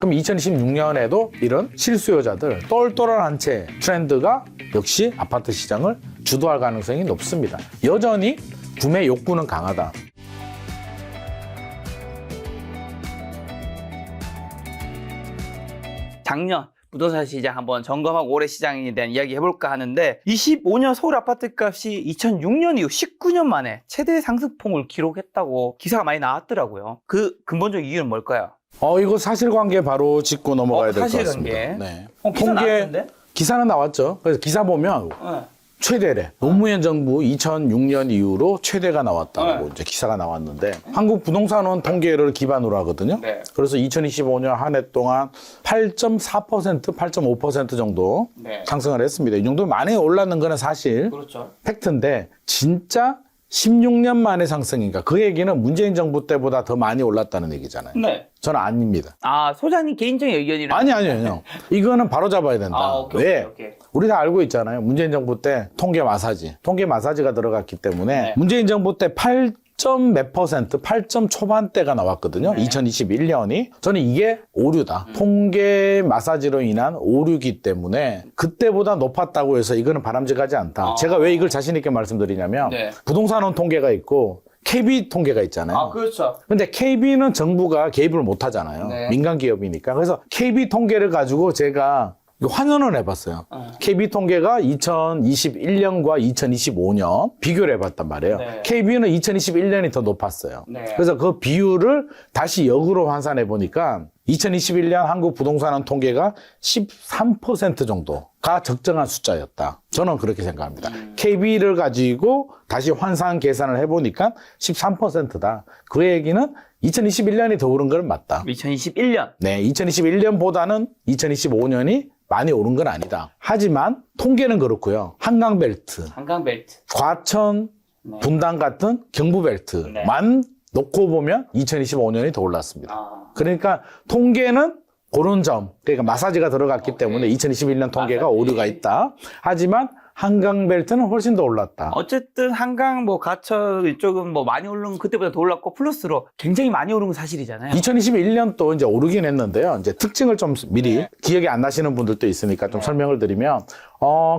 그럼 2016년에도 이런 실수요자들 똘똘한 한 채 트렌드가 역시 아파트 시장을 주도할 가능성이 높습니다. 여전히 구매 욕구는 강하다. 작년 부동산 시장 한번 점검하고 올해 시장에 대한 이야기 해볼까 하는데 25년 서울 아파트 값이 2006년 이후 19년 만에 최대 상승폭을 기록했다고 기사가 많이 나왔더라고요. 그 근본적 이유는 뭘까요? 이거 사실관계 바로 짚고 넘어가야 될 것 같습니다. 사실관계? 네. 기사 나왔던데? 기사는 나왔죠. 그래서 기사 보면 네. 최대래. 노무현 정부 2006년 이후로 최대가 나왔다고 네. 이제 기사가 나왔는데 한국 부동산원 통계를 기반으로 하거든요. 네. 그래서 2025년 한 해 동안 8.4%, 8.5% 정도 네. 상승을 했습니다. 이 정도 많이 올랐는 거는 사실 그렇죠. 팩트인데 진짜 16년 만의 상승인가? 그 얘기는 문재인 정부 때보다 더 많이 올랐다는 얘기잖아요. 네. 저는 아닙니다. 아, 소장님 개인적인 의견이라. 아니요. 이거는 바로 잡아야 된다. 아, 오케이, 왜? 오케이. 우리 다 알고 있잖아요. 문재인 정부 때 통계 마사지가 들어갔기 때문에 네. 문재인 정부 때 8점 몇 퍼센트, 8점 초반대가 나왔거든요. 네. 2021년이. 저는 이게 오류다. 통계 마사지로 인한 오류기 때문에 그때보다 높았다고 해서 이거는 바람직하지 않다. 제가 왜 이걸 자신 있게 말씀드리냐면 네. 부동산원 통계가 있고 KB 통계가 있잖아요. 아, 그렇죠. 근데 KB는 정부가 개입을 못 하잖아요. 네. 민간 기업이니까. 그래서 KB 통계를 가지고 제가 환원을 해봤어요. KB 통계가 2021년과 2025년 비교를 해봤단 말이에요. 네. KB는 2021년이 더 높았어요. 네. 그래서 그 비율을 다시 역으로 환산해 보니까 2021년 한국 부동산원 통계가 13% 정도가 적정한 숫자였다. 저는 그렇게 생각합니다. KB를 가지고 다시 환산 계산을 해보니까 13%다. 그 얘기는 2021년이 더 오른 건 맞다. 2021년. 네, 2021년보다는 2025년이 많이 오른 건 아니다. 하지만 통계는 그렇고요. 한강벨트, 한강벨트. 과천, 네. 분당 같은 경부벨트만 놓고 보면 2025년이 더 올랐습니다. 아. 그러니까 통계는 그런 점, 그러니까 마사지가 들어갔기 때문에 2021년 통계가 마사지. 오류가 있다. 하지만 한강벨트는 훨씬 더 올랐다. 어쨌든 한강 뭐 가천 이쪽은 뭐 많이 오른 그때보다 더 올랐고 플러스로 굉장히 많이 오른 건 사실이잖아요. 2021년도 이제 오르긴 했는데요. 이제 특징을 좀 미리 네. 기억이 안 나시는 분들도 있으니까 좀 설명을 드리면,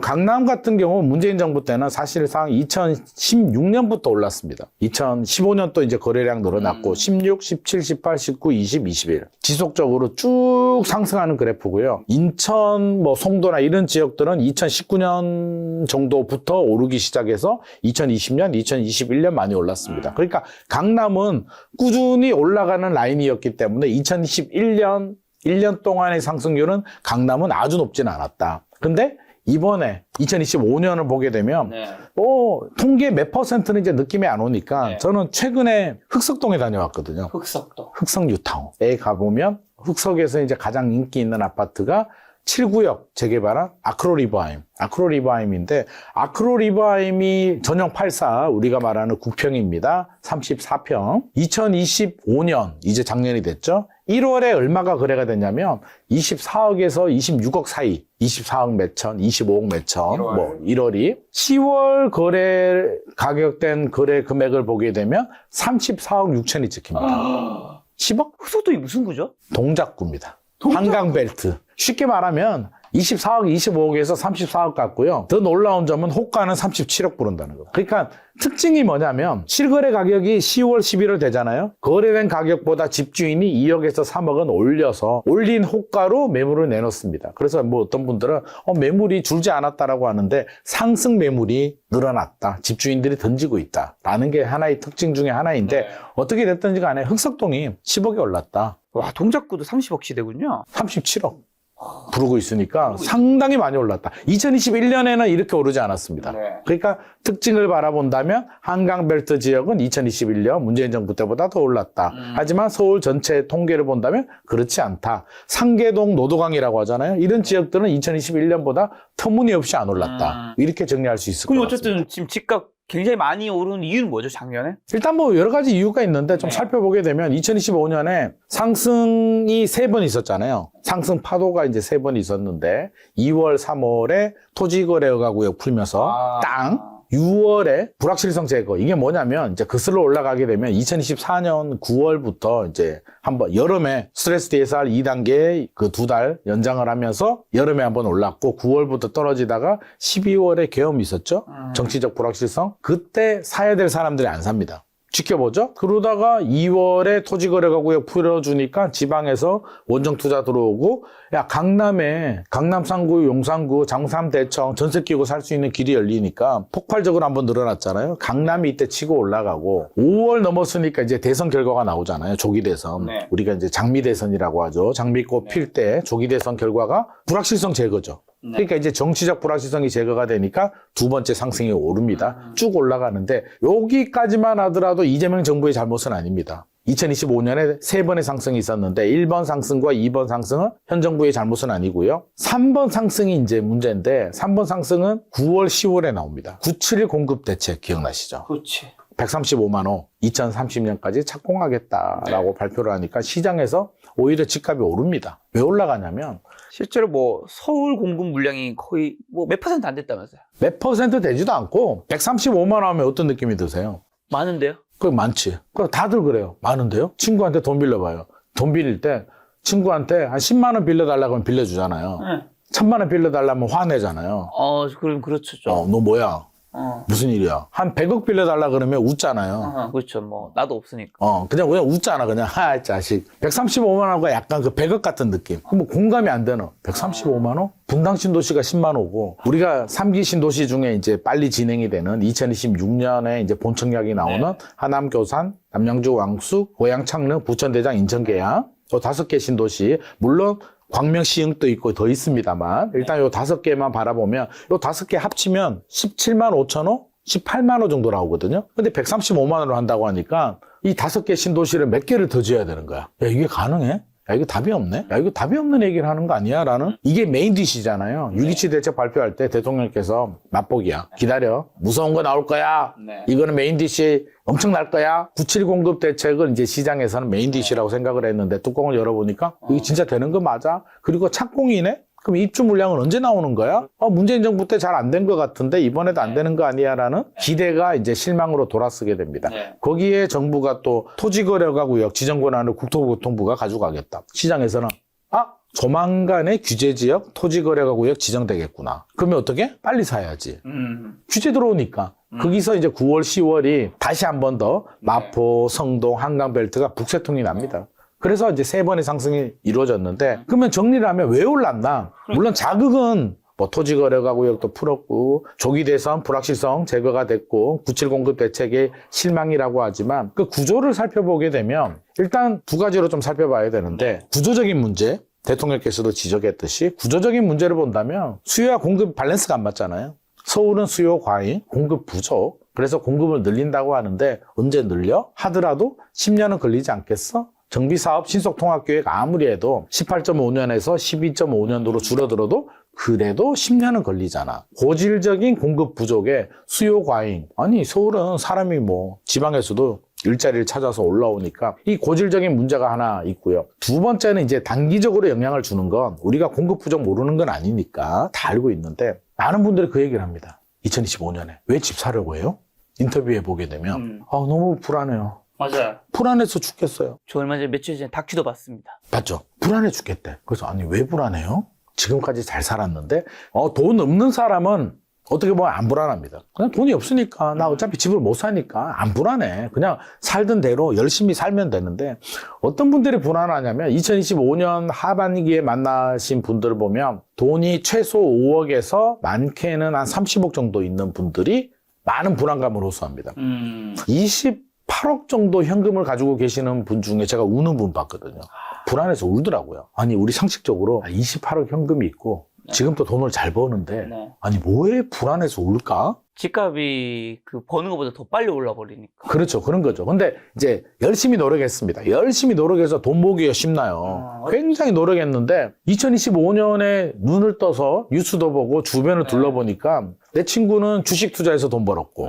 강남 같은 경우 문재인 정부 때는 사실상 2016년부터 올랐습니다. 2015년 또 이제 거래량 늘어났고, 16, 17, 18, 19, 20, 21. 지속적으로 쭉 상승하는 그래프고요. 인천, 뭐 송도나 이런 지역들은 2019년 정도부터 오르기 시작해서 2020년, 2021년 많이 올랐습니다. 그러니까 강남은 꾸준히 올라가는 라인이었기 때문에 2021년 1년 동안의 상승률은 강남은 아주 높지는 않았다. 근데 이번에 2025년을 보게 되면 네. 통계 몇 퍼센트는 이제 느낌이 안 오니까 네. 저는 최근에 흑석동에 다녀왔거든요. 흑석도. 흑석 뉴타운에 가보면 흑석에서 이제 가장 인기 있는 아파트가 7구역 재개발한 아크로리버하임인데 아크로리버하임이 전용 84 우리가 말하는 9평입니다. 34평. 2025년 이제 작년이 됐죠. 1월에 얼마가 거래가 됐냐면 24억에서 26억 사이. 24억 몇천, 25억 몇천, 1월. 뭐 1월이 10월 거래 가격된 거래 금액을 보게 되면 34억 6천이 찍힙니다. 10억? 흑석동이 무슨 구죠? 동작구입니다. 한강벨트. 쉽게 말하면 24억, 25억에서 34억 같고요. 더 놀라운 점은 호가는 37억 부른다는 거. 그러니까 특징이 뭐냐면 실거래 가격이 10월, 11월 되잖아요. 거래된 가격보다 집주인이 2억에서 3억은 올려서 올린 호가로 매물을 내놓습니다. 그래서 뭐 어떤 분들은 매물이 줄지 않았다라고 하는데 상승 매물이 늘어났다. 집주인들이 던지고 있다. 라는 게 하나의 특징 중에 하나인데 어떻게 됐든지 간에 흑석동이 10억이 올랐다. 와, 동작구도 30억 시대군요. 37억. 부르고 있으니까 상당히 많이 올랐다. 2021년에는 이렇게 오르지 않았습니다. 네. 그러니까 특징을 바라본다면 한강벨트 지역은 2021년 문재인 정부 때보다 더 올랐다. 하지만 서울 전체 통계를 본다면 그렇지 않다. 상계동, 노도강이라고 하잖아요. 이런 지역들은 2021년보다 터무니없이 안 올랐다. 이렇게 정리할 수 있을 것 그럼 같습니다. 어쨌든 지금 집값 굉장히 많이 오른 이유는 뭐죠, 작년에? 일단 뭐 여러 가지 이유가 있는데 좀 네. 살펴보게 되면 2025년에 상승이 3번 있었잖아요. 상승 파도가 이제 3번 있었는데 2월, 3월에 토지거래가구역 풀면서 땅 6월에 불확실성 제거. 이게 뭐냐면 이제 거슬러 올라가게 되면 2024년 9월부터 이제 한번 여름에 스트레스 DSR 2단계 그 2달 연장을 하면서 여름에 한번 올랐고 9월부터 떨어지다가 12월에 계엄이 있었죠. 정치적 불확실성. 그때 사야 될 사람들이 안 삽니다. 지켜보죠. 그러다가 2월에 토지거래가구역 풀어주니까 지방에서 원정 투자 들어오고, 야, 강남에, 강남 3구, 용산구, 장삼, 대청 전세 끼고 살 수 있는 길이 열리니까 폭발적으로 한번 늘어났잖아요. 강남이 이때 치고 올라가고, 5월 넘었으니까 이제 대선 결과가 나오잖아요. 조기 대선. 네. 우리가 이제 장미 대선이라고 하죠. 장미꽃 필 때 조기 대선 결과가 불확실성 제거죠. 네. 그러니까 이제 정치적 불확실성이 제거가 되니까 두 번째 상승이 오릅니다. 쭉 올라가는데 여기까지만 하더라도 이재명 정부의 잘못은 아닙니다. 2025년에 3번의 상승이 있었는데 1번 상승과 2번 상승은 현 정부의 잘못은 아니고요. 3번 상승이 이제 문제인데 3번 상승은 9월, 10월에 나옵니다. 971 공급 대책 기억나시죠? 그렇지. 135만 호 2030년까지 착공하겠다라고 발표를 하니까 시장에서 오히려 집값이 오릅니다. 왜 올라가냐면 실제로 뭐 서울 공급 물량이 거의 뭐 몇 퍼센트 안 됐다면서요? 몇 퍼센트 되지도 않고 135만 원 하면 어떤 느낌이 드세요? 많은데요? 그거 많지. 그거 다들 그래요. 많은데요? 친구한테 돈 빌려봐요. 돈 빌릴 때 친구한테 한 10만 원 빌려달라고 하면 빌려주잖아요. 네. 1000만 원 빌려달라면 화내잖아요. 그럼 그렇죠. 좀. 너 뭐야? 무슨 일이야? 한 100억 빌려달라 그러면 웃잖아요. 그렇죠. 뭐 나도 없으니까. 그냥 웃잖아. 그냥 하 자식. 135만 원과 약간 그 100억 같은 느낌. 뭐 공감이 안 되는. 135만 원? 분당 신도시가 10만 원고 우리가 3기 신도시 중에 이제 빨리 진행이 되는 2026년에 이제 본청약이 나오는 하남 교산, 남양주 왕숙, 고양 창릉, 부천 대장, 인천 계양. 요 5개 신도시. 물론 광명 시흥도 있고 더 있습니다만 일단 요 5개만 바라보면 요 5개 합치면 17만 5천 호, 18만 호 정도 나오거든요. 근데 135만 원으로 한다고 하니까 이 5개 신도시를 몇 개를 더 지어야 되는 거야. 야, 이게 가능해? 야, 이거 답이 없네? 야, 이거 답이 없는 얘기를 하는 거 아니야? 라는 이게 메인 디시잖아요. 6.27 대책 발표할 때 대통령께서 맛보기야. 기다려. 무서운 거 나올 거야. 네. 이거는 메인 디시 엄청 날 거야. 97 공급 대책을 이제 시장에서는 메인 디시라고 생각을 했는데 뚜껑을 열어보니까 이게 진짜 되는 거 맞아? 그리고 착공이네? 그럼 입주 물량은 언제 나오는 거야? 문재인 정부 때 잘 안 된 것 같은데 이번에도 안 되는 거 아니야라는 기대가 이제 실망으로 돌아서게 됩니다. 네. 거기에 정부가 또 토지거래가구역 지정권한을 국토교통부가 가져가겠다. 시장에서는 조만간에 규제지역 토지거래가구역 지정되겠구나. 그러면 어떻게? 빨리 사야지. 규제 들어오니까. 거기서 이제 9월, 10월이 다시 한 번 더 마포, 성동, 한강벨트가 북새통이 납니다. 그래서 이제 3번의 상승이 이루어졌는데 그러면 정리를 하면 왜 올랐나? 물론 자극은 뭐 토지거래가구역도 풀었고 조기 대선 불확실성 제거가 됐고 97 공급 대책의 실망이라고 하지만 그 구조를 살펴보게 되면 일단 두 가지로 좀 살펴봐야 되는데 구조적인 문제 대통령께서도 지적했듯이 구조적인 문제를 본다면 수요와 공급 밸런스가 안 맞잖아요. 서울은 수요 과잉, 공급 부족. 그래서 공급을 늘린다고 하는데 언제 늘려? 하더라도 10년은 걸리지 않겠어? 정비사업 신속통합계획 아무리 해도 18.5년에서 12.5년도로 줄어들어도 그래도 10년은 걸리잖아. 고질적인 공급 부족에 수요 과잉. 아니 서울은 사람이 뭐 지방에서도 일자리를 찾아서 올라오니까 이 고질적인 문제가 하나 있고요. 두 번째는 이제 단기적으로 영향을 주는 건 우리가 공급 부족 모르는 건 아니니까 다 알고 있는데 많은 분들이 그 얘기를 합니다. 2025년에 왜 집 사려고 해요? 인터뷰해 보게 되면 너무 불안해요. 맞아요. 불안해서 죽겠어요. 저 얼마 전에 며칠 전에 다큐도 봤습니다. 맞죠? 불안해 죽겠대. 그래서 아니 왜 불안해요? 지금까지 잘 살았는데 돈 없는 사람은 어떻게 보면 안 불안합니다. 그냥 돈이 없으니까 나 어차피 집을 못 사니까 안 불안해. 그냥 살던 대로 열심히 살면 되는데 어떤 분들이 불안하냐면 2025년 하반기에 만나신 분들을 보면 돈이 최소 5억에서 많게는 한 30억 정도 있는 분들이 많은 불안감을 호소합니다. 28억 정도 현금을 가지고 계시는 분 중에 제가 우는 분 봤거든요. 불안해서 울더라고요. 아니 우리 상식적으로 28억 현금이 있고 지금 또 돈을 잘 버는데 아니 뭐에 불안해서 울까? 집값이 그 버는 것보다 더 빨리 올라버리니까. 그렇죠. 그런 거죠. 근데 이제 열심히 노력했습니다. 열심히 노력해서 돈 모으기가 쉽나요? 굉장히 노력했는데 2025년에 눈을 떠서 뉴스도 보고 주변을 둘러보니까 내 친구는 주식 투자해서 돈 벌었고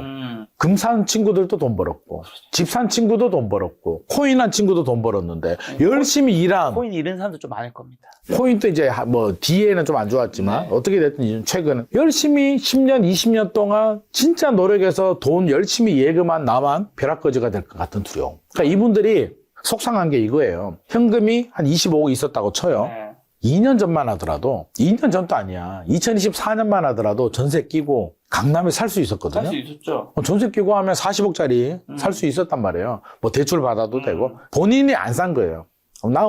금 산 친구들도 돈 벌었고 집 산 친구도 돈 벌었고 코인 한 친구도 돈 벌었는데 열심히 일한 코인 잃은 사람도 좀 많을 겁니다. 코인도 이제 뭐 뒤에는 좀 안 좋았지만 어떻게 됐든 최근에 열심히 10년, 20년 동안 진짜 노력해서 돈 열심히 예금한 나만 벼락거지가 될 것 같은 두려움. 그러니까 이분들이 속상한 게 이거예요. 현금이 한 25억 있었다고 쳐요. 2년 전만 하더라도, 2년 전도 아니야. 2024년만 하더라도 전세 끼고 강남에 살 수 있었거든요. 살 수 있었죠. 전세 끼고 하면 40억짜리 살 수 있었단 말이에요. 뭐 대출 받아도 되고. 본인이 안 산 거예요. 나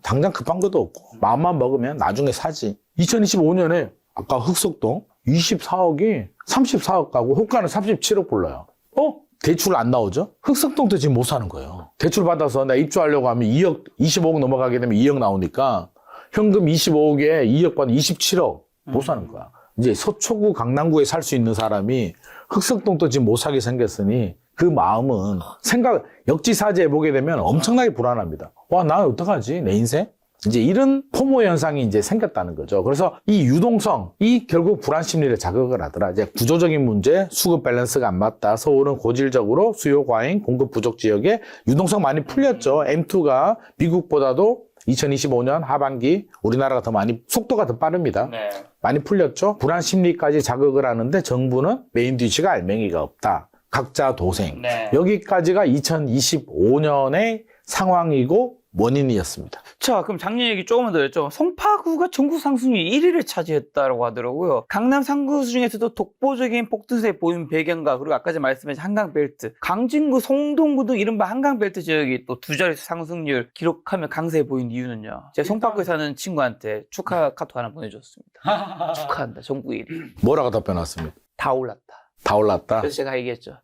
당장 급한 것도 없고 마음만 먹으면 나중에 사지. 2025년에 아까 흑석동 24억이 34억 가고 호가는 37억 불러요. 대출 안 나오죠? 흑석동도 지금 못 사는 거예요. 대출 받아서 내가 입주하려고 하면 2억, 25억 넘어가게 되면 2억 나오니까 현금 25억에 2억 받으면 27억 못 사는 거야. 이제 서초구 강남구에 살 수 있는 사람이 흑석동도 지금 못 사게 생겼으니 그 마음은 역지사지해 보게 되면 엄청나게 불안합니다. 와, 나 어떡하지? 내 인생? 이제 이런 포모 현상이 이제 생겼다는 거죠. 그래서 이 유동성이 결국 불안 심리를 자극을 하더라. 이제 구조적인 문제, 수급 밸런스가 안 맞다. 서울은 고질적으로 수요 과잉, 공급 부족 지역에 유동성 많이 풀렸죠. M2가 미국보다도 2025년 하반기 우리나라가 더 많이 속도가 더 빠릅니다. 네. 많이 풀렸죠. 불안 심리까지 자극을 하는데 정부는 메인 디시가 알맹이가 없다. 각자 도생. 네. 여기까지가 2025년의 상황이고 원인이었습니다. 자, 그럼 작년 얘기 조금만 더 했죠. 송파구가 전국 상승률 1위를 차지했다고 하더라고요. 강남 3구 중에서도 독보적인 폭등세 보인 배경과 그리고 아까 전에 말씀하신 한강벨트, 강진구, 송동구 등 이른바 한강벨트 지역이 또 두 자릿수 상승률 기록하며 강세에 보인 이유는요. 제가 송파구에 사는 친구한테 축하 카톡 하나 보내줬습니다. 축하한다, 전국 1위. 뭐라고 답변했습니까? 다 올랐다. 다 올랐다. 그래서 제가 얘기했죠.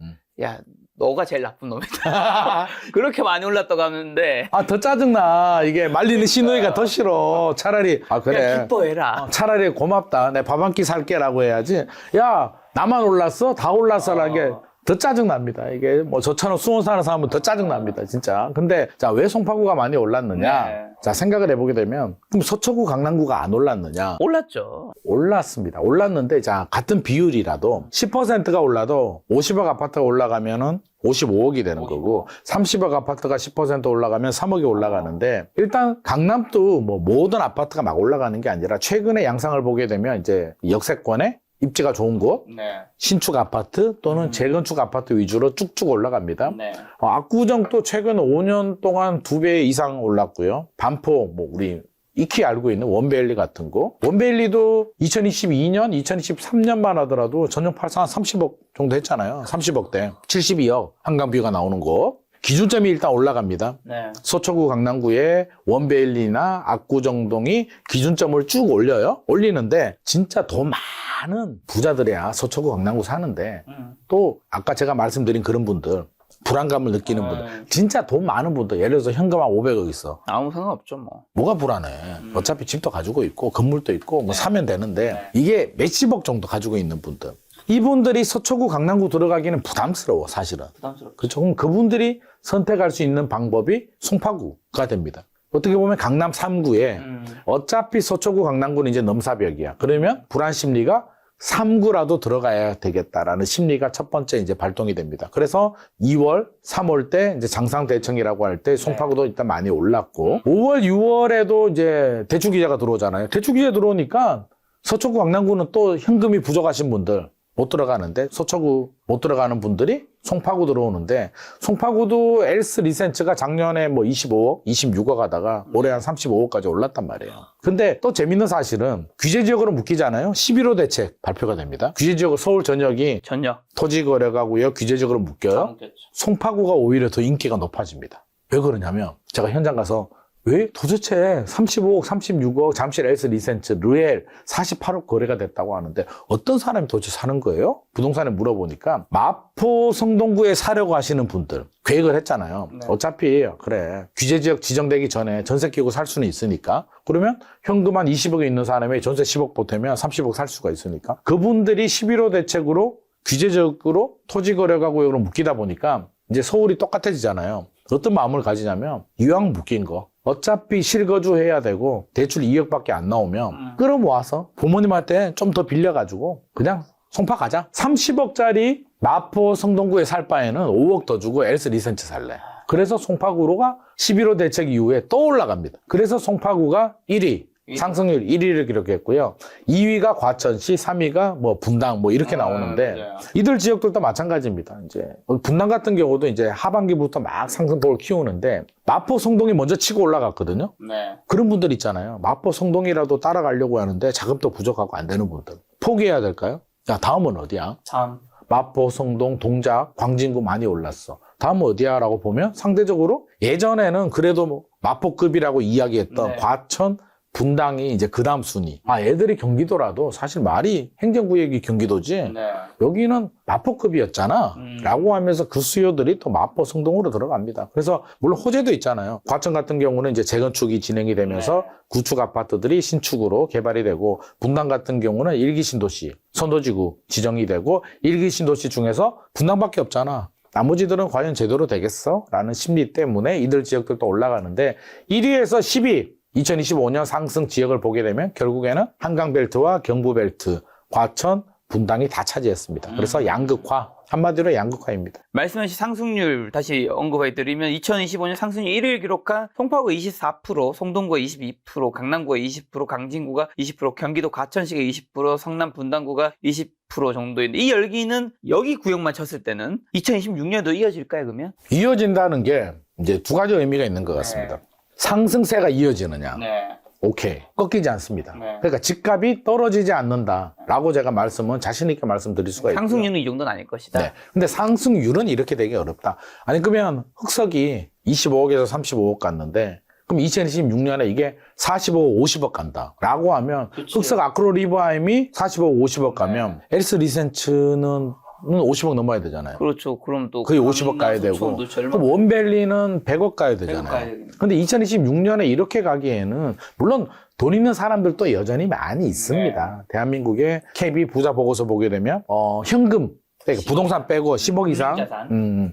야, 너가 제일 나쁜 놈이다. 그렇게 많이 올랐다고 하는데. 더 짜증나. 이게 말리는 시누이가 더 싫어. 차라리, 그래. 그냥 기뻐해라. 차라리 고맙다. 내 밥 한 끼 살게라고 해야지. 야, 나만 올랐어? 다 올랐어라는 게 더 짜증납니다. 이게 뭐 저처럼 수원 사는 사람은 더 짜증납니다. 진짜. 근데 자, 왜 송파구가 많이 올랐느냐? 네. 자, 생각을 해보게 되면 그럼 서초구 강남구가 안 올랐느냐? 올랐죠. 올랐습니다. 올랐는데 자, 같은 비율이라도 10%가 올라도 50억 아파트가 올라가면은 55억이 되는 거고 30억 아파트가 10% 올라가면 3억이 올라가는데 일단 강남도 뭐 모든 아파트가 막 올라가는 게 아니라 최근의 양상을 보게 되면 이제 역세권에 입지가 좋은 곳, 네. 신축 아파트 또는 재건축 아파트 위주로 쭉쭉 올라갑니다. 네. 압구정도 최근 5년 동안 2배 이상 올랐고요. 반포, 뭐 우리 익히 알고 있는 원베일리 같은 거. 원베일리도 2022년, 2023년만 하더라도 전용팔상 한 30억 정도 했잖아요. 30억대. 72억 한강뷰가 나오는 거. 기준점이 일단 올라갑니다. 네. 서초구 강남구의 원베일리나 압구정동이 기준점을 쭉 올려요. 올리는데 진짜 더 많은 부자들이야 서초구 강남구 사는데 또 아까 제가 말씀드린 그런 분들 불안감을 느끼는 분들 진짜 돈 많은 분들 예를 들어서 현금 한 500억 있어. 아무 상관없죠 뭐. 뭐가 불안해. 어차피 집도 가지고 있고 건물도 있고 뭐 사면 되는데 이게 몇십억 정도 가지고 있는 분들. 이분들이 서초구 강남구 들어가기는 부담스러워 사실은. 부담스럽죠. 그렇죠. 그럼 그분들이 선택할 수 있는 방법이 송파구가 됩니다. 어떻게 보면 강남 3구에 어차피 서초구 강남구는 이제 넘사벽이야. 그러면 불안 심리가 3구라도 들어가야 되겠다라는 심리가 첫 번째 이제 발동이 됩니다. 그래서 2월, 3월 때 이제 장상대청이라고 할 때 송파구도 일단 많이 올랐고 5월, 6월에도 이제 대출기자가 들어오잖아요. 대출기자 들어오니까 서초구 강남구는 또 현금이 부족하신 분들 못 들어가는데 서초구 못 들어가는 분들이 송파구 들어오는데 송파구도 엘스 리센츠가 작년에 뭐 25억, 26억 하다가 올해 한 35억까지 올랐단 말이에요. 근데 또 재밌는 사실은 규제지역으로 묶이잖아요. 11호 대책 발표가 됩니다. 규제지역 서울 전역이 전혀. 토지거래가고요. 규제지역으로 묶여요. 묶였죠. 송파구가 오히려 더 인기가 높아집니다. 왜 그러냐면 제가 현장 가서 왜 도대체 35억, 36억, 잠실 엘스 리센츠, 르엘 48억 거래가 됐다고 하는데 어떤 사람이 도대체 사는 거예요? 부동산에 물어보니까 마포 성동구에 사려고 하시는 분들 계획을 했잖아요. 네. 어차피 그래 규제지역 지정되기 전에 전세 끼고 살 수는 있으니까 그러면 현금 한 20억이 있는 사람이 전세 10억 보태면 30억 살 수가 있으니까 그분들이 11호 대책으로 규제적으로 토지거래가구역으로 묶이다 보니까 이제 서울이 똑같아지잖아요. 어떤 마음을 가지냐면 이왕 묶인 거 어차피 실거주 해야 되고 대출 2억밖에 안 나오면 끌어모아서 부모님한테 좀 더 빌려가지고 그냥 송파 가자. 30억짜리 마포 성동구에 살 바에는 5억 더 주고 엘스 리센츠 살래. 그래서 송파구로가 11호 대책 이후에 또 올라갑니다. 그래서 송파구가 1위, 상승률 1위를 기록했고요. 2위가 과천시, 3위가 뭐 분당 뭐 이렇게 나오는데 맞아요. 이들 지역들도 마찬가지입니다. 이제 분당 같은 경우도 이제 하반기부터 막 상승폭을 키우는데 마포, 성동이 먼저 치고 올라갔거든요. 네. 그런 분들 있잖아요. 마포, 성동이라도 따라가려고 하는데 자금도 부족하고 안 되는 분들. 포기해야 될까요? 야, 다음은 어디야? 참. 마포, 성동, 동작, 광진구 많이 올랐어. 다음은 어디야? 라고 보면 상대적으로 예전에는 그래도 뭐 마포급이라고 이야기했던 네. 과천, 분당이 이제 그 다음 순위. 아, 애들이 경기도라도 사실 말이 행정구역이 경기도지. 네. 여기는 마포급이었잖아. 라고 하면서 그 수요들이 또 마포, 성동으로 들어갑니다. 그래서 물론 호재도 있잖아요. 과천 같은 경우는 이제 재건축이 진행이 되면서 구축 아파트들이 신축으로 개발이 되고 분당 같은 경우는 일기 신도시, 선도지구 지정이 되고 일기 신도시 중에서 분당밖에 없잖아. 나머지들은 과연 제대로 되겠어? 라는 심리 때문에 이들 지역들도 올라가는데 1위에서 10위 2025년 상승 지역을 보게 되면 결국에는 한강벨트와 경부벨트, 과천, 분당이 다 차지했습니다. 그래서 양극화, 한마디로 양극화입니다. 말씀하신 상승률 다시 언급해드리면 2025년 상승률 1위를 기록한 송파구 24%, 송동구 22%, 강남구가 20%, 강진구가 20%, 경기도 과천시가 20%, 성남 분당구가 20% 정도인데 이 열기는 여기 구역만 쳤을 때는 2026년도 이어질까요, 그러면? 이어진다는 게 이제 두 가지 의미가 있는 것 같습니다. 상승세가 이어지느냐. 네. 오케이. 꺾이지 않습니다. 네. 그러니까 집값이 떨어지지 않는다라고 제가 말씀은 자신 있게 말씀드릴 수가 있고요. 상승률은 이 정도는 아닐 것이다. 네. 근데 상승률은 이렇게 되기 어렵다. 아니 그러면 흑석이 25억에서 35억 갔는데 그럼 2026년에 이게 45억, 50억 간다라고 하면 그치. 흑석 아크로 리바임이 45억, 50억 가면 에리스 리센츠는 50억 넘어야 되잖아요. 그렇죠. 그럼 또 거의 50억 가야 되고 그럼 원밸리는 100억 가야 되잖아요. 근데 2026년에 이렇게 가기에는 물론 돈 있는 사람들도 여전히 많이 있습니다. 대한민국의 KB 부자 보고서 보게 되면 현금 그러니까 부동산 빼고 10억 이상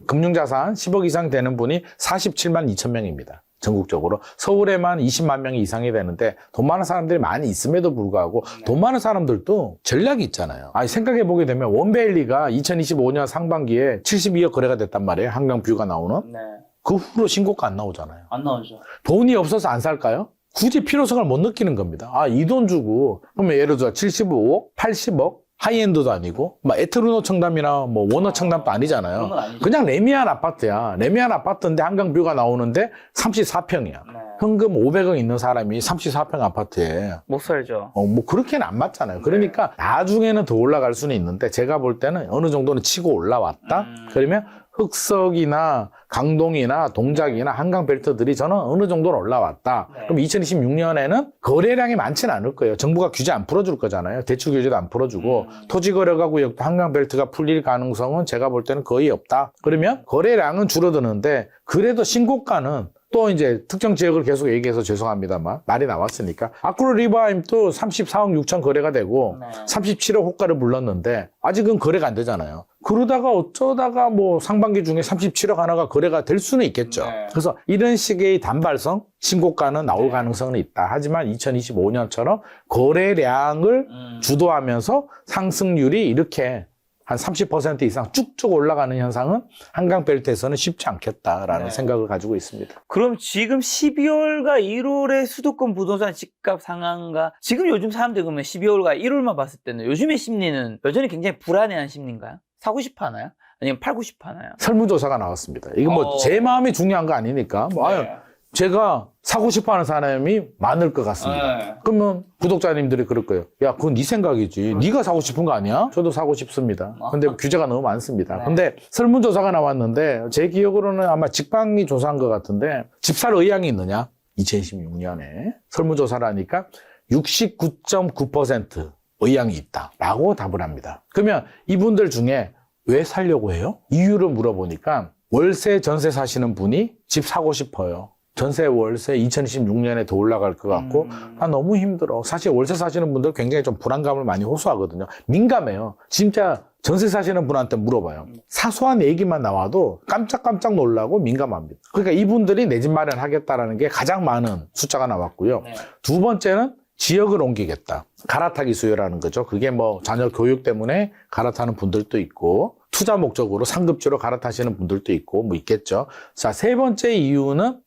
금융자산 10억 이상 되는 분이 47만 2천 명입니다. 전국적으로 서울에만 20만 명이 이상이 되는데 돈 많은 사람들이 많이 있음에도 불구하고 돈 많은 사람들도 전략이 있잖아요. 아니 생각해 보게 되면 원베일리가 2025년 상반기에 72억 거래가 됐단 말이에요. 한강뷰가 나오는. 네. 그 후로 신고가 안 나오잖아요. 안 나오죠. 돈이 없어서 안 살까요? 굳이 필요성을 못 느끼는 겁니다. 아, 이 돈 주고 그러면 예를 들어 75억, 80억 하이엔드도 아니고 막 에트르노 청담이나 뭐 워너 청담도 아니잖아요. 그런 건 아니죠. 그냥 레미안 아파트야. 레미안 아파트인데 한강뷰가 나오는데 34평이야. 네. 현금 500억 있는 사람이 34평 아파트에 못 살죠. 뭐 그렇게는 안 맞잖아요. 그러니까 나중에는 더 올라갈 수는 있는데 제가 볼 때는 어느 정도는 치고 올라왔다. 그러면 흑석이나 강동이나 동작이나 한강벨트들이 저는 어느 정도는 올라왔다. 네. 그럼 2026년에는 거래량이 많지는 않을 거예요. 정부가 규제 안 풀어줄 거잖아요. 대출 규제도 안 풀어주고 토지거래가 구역도 한강벨트가 풀릴 가능성은 제가 볼 때는 거의 없다. 그러면 거래량은 줄어드는데 그래도 신고가는 또 이제 특정 지역을 계속 얘기해서 죄송합니다만 말이 나왔으니까 아크로 리바임도 34억 6천 거래가 되고 37억 호가를 불렀는데 아직은 거래가 안 되잖아요. 그러다가 어쩌다가 뭐 상반기 중에 37억 하나가 거래가 될 수는 있겠죠. 네. 그래서 이런 식의 단발성 신고가는 나올 가능성은 있다. 하지만 2025년처럼 거래량을 주도하면서 상승률이 이렇게 한 30% 이상 쭉쭉 올라가는 현상은 한강벨트에서는 쉽지 않겠다라는 생각을 가지고 있습니다. 그럼 지금 12월과 1월의 수도권 부동산 집값 상한가 지금 요즘 사람들 그러면 12월과 1월만 봤을 때는 요즘의 심리는 여전히 굉장히 불안해한 심리인가요? 사고 싶어 하나요? 아니면 팔고 싶어 하나요? 설문조사가 나왔습니다. 이거 뭐 제 마음이 중요한 거 아니니까 뭐 아유, 제가 사고 싶어 하는 사람이 많을 것 같습니다. 그러면 구독자님들이 그럴 거예요. 야, 그건 네 생각이지. 네가 사고 싶은 거 아니야? 저도 사고 싶습니다. 근데 규제가 너무 많습니다. 근데 설문조사가 나왔는데 제 기억으로는 아마 직방이 조사한 것 같은데 집 살 의향이 있느냐? 2016년에 설문조사라니까 69.9% 의향이 있다라고 답을 합니다. 그러면 이분들 중에 왜 살려고 해요? 이유를 물어보니까 월세, 전세 사시는 분이 집 사고 싶어요. 전세, 월세 2026년에 더 올라갈 것 같고 나 너무 힘들어. 사실 월세 사시는 분들 굉장히 좀 불안감을 많이 호소하거든요. 민감해요. 진짜 전세 사시는 분한테 물어봐요. 사소한 얘기만 나와도 깜짝깜짝 놀라고 민감합니다. 그러니까 이분들이 내 집 마련하겠다라는 게 가장 많은 숫자가 나왔고요. 두 번째는 지역을 옮기겠다. 갈아타기 수요라는 거죠. 그게 뭐 자녀 교육 때문에 갈아타는 분들도 있고 투자 목적으로 상급지로 갈아타시는 분들도 있고 뭐 있겠죠. 자, 세 번째 이유는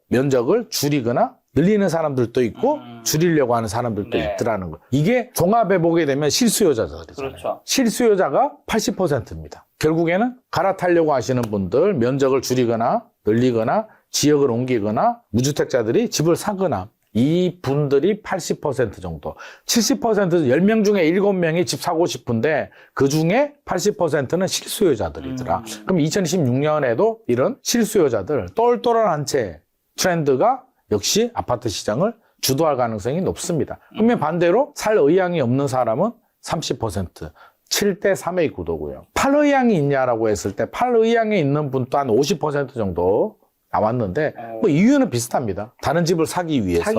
면적을 줄이거나 늘리는 사람들도 있고 줄이려고 하는 사람들도 네. 있더라는 거. 이게 종합해 보게 되면 실수요자들이잖아요. 그렇죠. 실수요자가 80%입니다. 결국에는 갈아타려고 하시는 분들, 면적을 줄이거나 늘리거나 지역을 옮기거나 무주택자들이 집을 사거나 이 분들이 80% 정도. 70% 10명 중에 7명이 집 사고 싶은데 그 중에 80%는 실수요자들이더라. 그럼 2016년에도 이런 실수요자들 똘똘한 한 채 트렌드가 역시 아파트 시장을 주도할 가능성이 높습니다. 그러면 반대로 살 의향이 없는 사람은 30%. 7대 3의 구도고요. 팔 의향이 있냐라고 했을 때 팔 의향이 있는 분도 한 50% 정도 나왔는데 뭐 이유는 비슷합니다. 다른 집을 사기 위해서.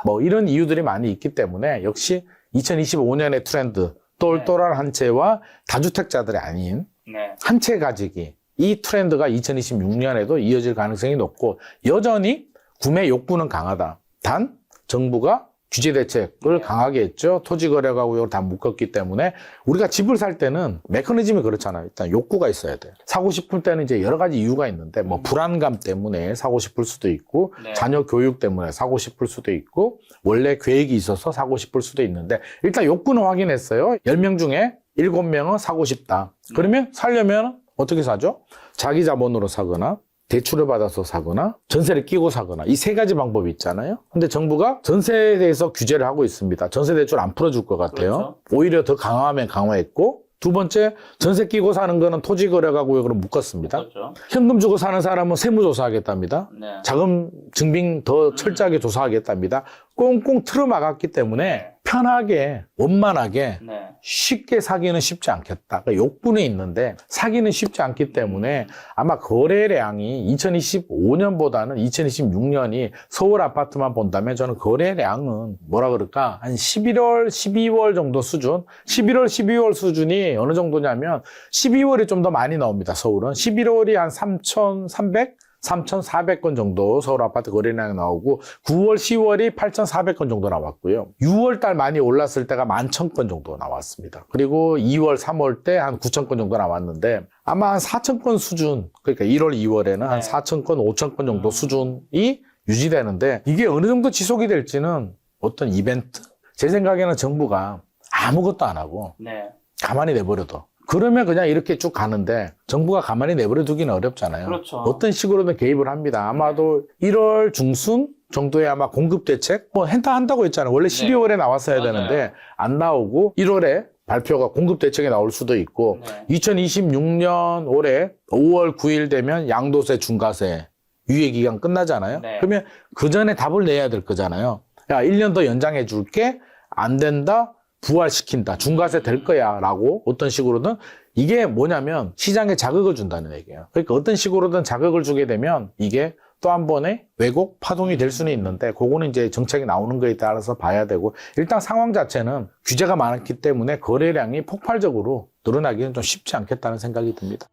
뭐 이런 이유들이 많이 있기 때문에 역시 2025년의 트렌드 똘똘한 한 채와 다주택자들이 아닌 네. 한 채 가지기 이 트렌드가 2026년에도 이어질 가능성이 높고 여전히 구매 욕구는 강하다. 단 정부가 규제 대책을 강하게 했죠. 토지거래가구역을 다 묶었기 때문에 우리가 집을 살 때는 메커니즘이 그렇잖아요. 일단 욕구가 있어야 돼요. 사고 싶을 때는 이제 여러 가지 이유가 있는데 뭐 불안감 때문에 사고 싶을 수도 있고 네. 자녀 교육 때문에 사고 싶을 수도 있고 원래 계획이 있어서 사고 싶을 수도 있는데 일단 욕구는 확인했어요. 10명 중에 7명은 사고 싶다. 그러면 사려면 어떻게 사죠? 자기 자본으로 사거나 대출을 받아서 사거나 전세를 끼고 사거나 이 세 가지 방법이 있잖아요. 근데 정부가 전세에 대해서 규제를 하고 있습니다. 전세 대출 안 풀어줄 것 같아요. 그렇죠. 오히려 더 강화하면 강화했고 두 번째 전세 끼고 사는 거는 토지거래가구역으로 묶었습니다. 그렇죠. 현금 주고 사는 사람은 세무조사하겠답니다. 네. 자금 증빙 더 철저하게 조사하겠답니다. 꽁꽁 틀어막았기 때문에 편하게 원만하게 네. 쉽게 사기는 쉽지 않겠다. 그러니까 욕구는 있는데 사기는 쉽지 않기 때문에 아마 거래량이 2025년보다는 2026년이 서울 아파트만 본다면 저는 거래량은 뭐라 그럴까 한 11월, 12월 정도 수준 11월, 12월 수준이 어느 정도냐면 12월이 좀 더 많이 나옵니다. 서울은 11월이 한 3,300? 3,400건 정도 서울 아파트 거래량이 나오고 9월, 10월이 8,400건 정도 나왔고요. 6월 달 많이 올랐을 때가 11,000건 정도 나왔습니다. 그리고 2월, 3월 때 한 9,000건 정도 나왔는데 아마 한 4,000건 수준, 그러니까 1월, 2월에는 한 4,000건, 5,000건 정도 수준이 유지되는데 이게 어느 정도 지속이 될지는 어떤 이벤트? 제 생각에는 정부가 아무것도 안 하고 네. 가만히 내버려둬. 그러면 그냥 이렇게 쭉 가는데 정부가 가만히 내버려 두기는 어렵잖아요. 그렇죠. 어떤 식으로든 개입을 합니다. 아마도 1월 중순 정도에 아마 공급 대책 뭐 한다고 했잖아요. 원래 12월에 나왔어야 맞아요. 되는데 안 나오고 1월에 발표가 공급 대책이 나올 수도 있고 네. 2026년 올해 5월 9일 되면 양도세 중과세 유예 기간 끝나잖아요. 네. 그러면 그 전에 답을 내야 될 거잖아요. 야, 1년 더 연장해 줄게. 안 된다. 부활시킨다. 중과세 될 거야. 라고 어떤 식으로든 이게 뭐냐면 시장에 자극을 준다는 얘기예요. 그러니까 어떤 식으로든 자극을 주게 되면 이게 또 한 번의 왜곡 파동이 될 수는 있는데 그거는 이제 정책이 나오는 거에 따라서 봐야 되고 일단 상황 자체는 규제가 많았기 때문에 거래량이 폭발적으로 늘어나기는 좀 쉽지 않겠다는 생각이 듭니다.